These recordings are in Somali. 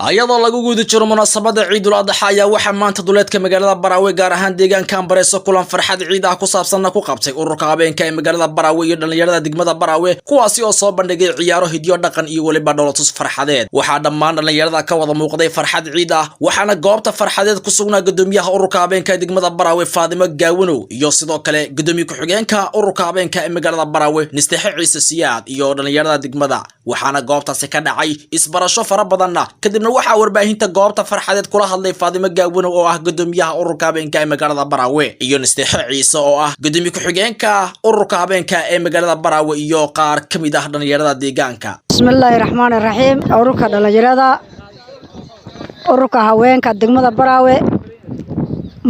ayadoo lagu guudi jiro munaasabada Ciidul Adha ayaa waxa maanta duleedka magaalada Barawe gaar ahaan deegaanka Ambareso kulan farxad ciid ah ku saabsan ku qabtay ururka habeenka ee magaalada Barawe iyo dhalinyarada degmada Barawe kuwaasi oo soo bandhigay ciyaaro hidiyo dhaqan iyo waliba dholotus farxadeed waxa dhammaan dhalinyarada ka wada muuqday farxad ciid ah waxaana goobta farxadeed ku sugnaa gudoomiyaha ururka habeenka ee degmada Barawe Faadimo Gaawano iyo sidoo kale gudoomiye ku-xigeenka ururka habeenka ee magaalada Barawe Nistaxe Ciise Siyaad iyo dhalinyarada degmada waxaana goobtaasi ka dhacay isbarasho fara badan kadibna waxa warbaahinta goobta farxadeed kula hadlay Faadimo Gaawano oo ah gudoomiyaha ururka habeenka ee magaalada Barawe iyo Nistaxe Ciise oo ah gudoomiye ku-xigeenka ururka habeenka ee magaalada Barawe iyo qaar kamid ah dhalinyarada deegaanka. Bismillahir Rahmanir Rahiim. Ururka dhalinyarada ururka haweenka degmada Barawe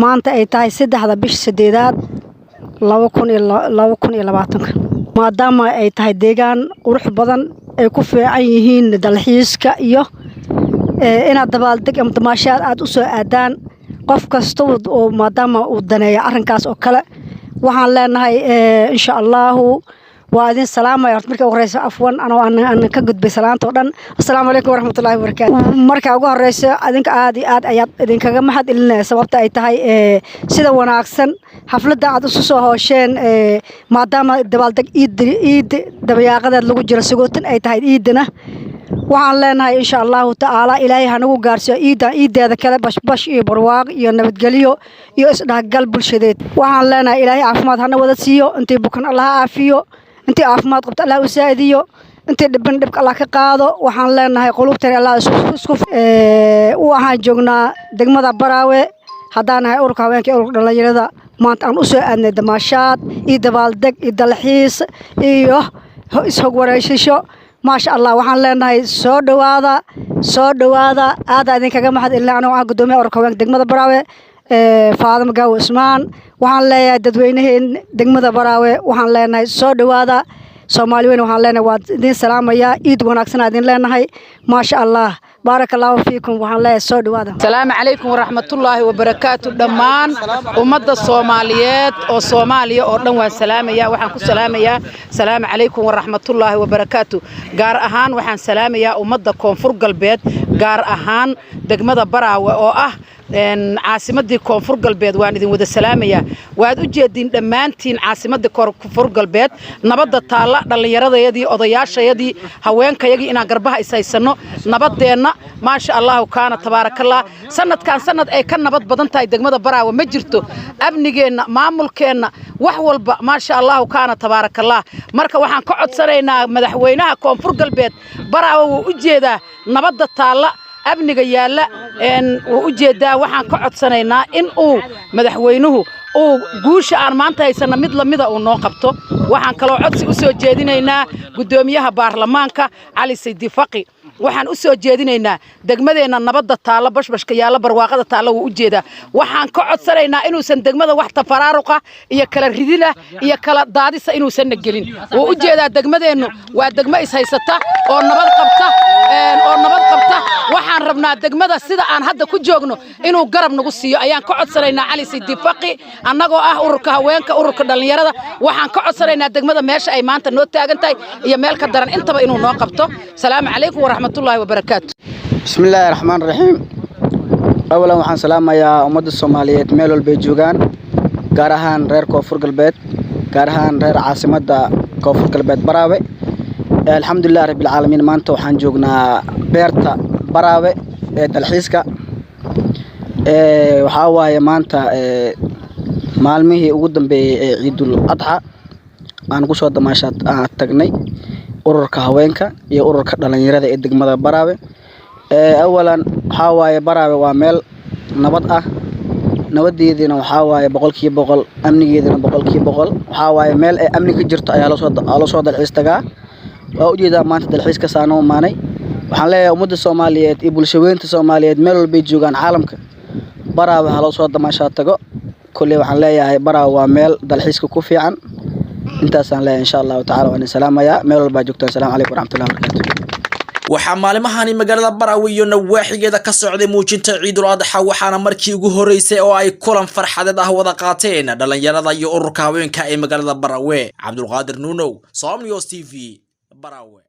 maanta ay tahay 3 bisha 8 2020 maadaama ay tahay deegaan qurux badan ay ku fiican yihiin dalxiiska iyo inaad dabaaldeg ama damaashaad aad u soo aadaan qof kasta oo maadaama uu daneeyo arrinkaas oo kale waxaan leenahay insha Allah waa idin salaamay marka ugu horeysa afwan aan ka gudbay salaanta oo dhan assalaamu alaykum waraxmatullaahi wabarakaatuh marka ugu horeysa adinka aad ayaad idinkaga mahad celinaa sababta ay tahay sida wanaagsan xafladda aad u soo hoosheen maadaama dabaaldeg iid dabayaaqadeed lagu jiro sagootin ay tahay iidana waxaan leenahay insha Allah taala ilaahay hanagu gaarsiyo iideeda kale bash iyo barwaaq iyo nabadgelyo iyo isdhagal bulshadeed waxaan leenahay ilaahay caafimaad hana wada siiyo intii bukan Allah aafiyo intii caafimaad qabta Allah u saaidiyo intii dhibka Allah ka qaado waxaan leenahay qulubteena Allah isku waxaan joognaa degmada Barawe haddaan ahay ururka haweenka ee ururka dhalinyarada maanta aan u soo aadnay damaashaad iyo dabaaldeg iyo dalxiis iyo isxog wareysasho ما شاء الله وحن لنا سود وهذا إذن كجمع حد إلا أنا وعند قدومي أركوان دقمة براوي فاضل مجاو عثمان وحن لنا ددوينهن دقمة براوي وحن لنا سود وهذا سوماليين وحن لنا وادين سلام يا إيد وناكسنا دين لنا هاي ما شاء الله بارك الله فيكم وحن لنا سود وهذا. السلام عليكم ورحمة الله وبركاته دمان ومدة الصوماليات أو صومالية أردن والسلام يا وحن السلام يا السلام عليكم ورحمة الله وبركاته قار أهان وحن سلام يا ومدة كونفور قلبيت قار أهان دقمة براوي أو caasimadii koonfur galbeed waan idin wada salaamaya waad u jeedin dhamaantiin caasimadii koonfur galbeed nabadda taala dhalinyaradayadii odayaashayadii haweenkayagii inaan garbaha isaysano nabadeena ma sha Allah kaana tabaarakallah sanadkan sanad ay ka nabad badan tahay degmada Barawe ma jirto abnigeena maamulkeena wax walba ma sha Allah kaana tabaarakallah marka waxaan ka codsanaynaa madaxweynaha koonfur galbeed Barawe uu u jeedaa nabadda taala abniga yaala uu u jeedaa waxaan ka codsanaynaa in uu madaxweynuhu oo guusha aan maanta haysana mid lamida uu noo qabto waxaan kala codsi u soo jeedinaynaa gudoomiyaha baarlamaanka Cali Saydi Faqi waxaan u soo jeedinaynaa degmadeena nabadda taala bashbashka yaala barwaaqada taala uu u jeedaa waxaan ka codsanaynaa inuusan degmada wax tafaraaruqa iyo kala ridila iyo kala daadisa inuusan gelin uu u jeedaa degmadeenu waa degmo is haysata oo nabad qabta waxaan rabnaa degmada sida aan hadda ku joogno inuu garab nagu siiyo ayaan ka codsanaynaa Cali Saydi Faqi annagoo ah ururka haweenka ururka dhalinyarada waxaan ka codsanaynaa degmada meesha ay maanta noo taagan tahay iyo meel ka daran intaba inuu noo qabto salaamu calaykum waraxmatullaahi wabarakaatuh bismillaahir rahmaanir rahiim awlan waxaan salaamayaa ummadda Soomaaliyeed meel walba joogaan gaar ahaan reer koonfur galbeed gaar ahaan reer caasimadda koonfur galbeed Barawe alxamdulillaah rabbil caalamiin maanta waxaan joognaa beerta Barawe ee dalxiiska waxa waaye maanta maalmihii ugu dambeeyay ee Ciidul Adha aan ku soo damaashaad tagnay ururka haweenka iyo ururka dhalinyarada ee degmada Barawe awalan waxa waaye Barawe waa meel nabad ah nabadeedina waxa waaye 100% amnigeedina 100% waxa waaye meel ay amni ka jirto ayaa la soo dalxiis tagaa waa u jeedaa maanta dalxiiska saano maanay waxaan leeyahay ummadda Soomaaliyeed iyo bulshadeenta Soomaaliyeed meel walba joogaan caalamka Barawe ha loo soo damaashaad tago kulli waxaan leeyahay Barawe waa meel dalxiiska ku fiican intaasaan leeyahay insha Allah taala waan salaamayaa meel walba joogtaan salaamu calaykum waraxmatullaahi wabarakaatuh waxaa maalmahani magaalada Barawe iyo nawaaxigeeda ka socday muujinta Ciidul Adha waxaana markii ugu horeysay oo ay kulan farxadeed ah wada qaateen dhalinyarada iyo ururka haweenka ee magaalada Barawe Cabdulqaadir Nuunow Somnios TV Barawe.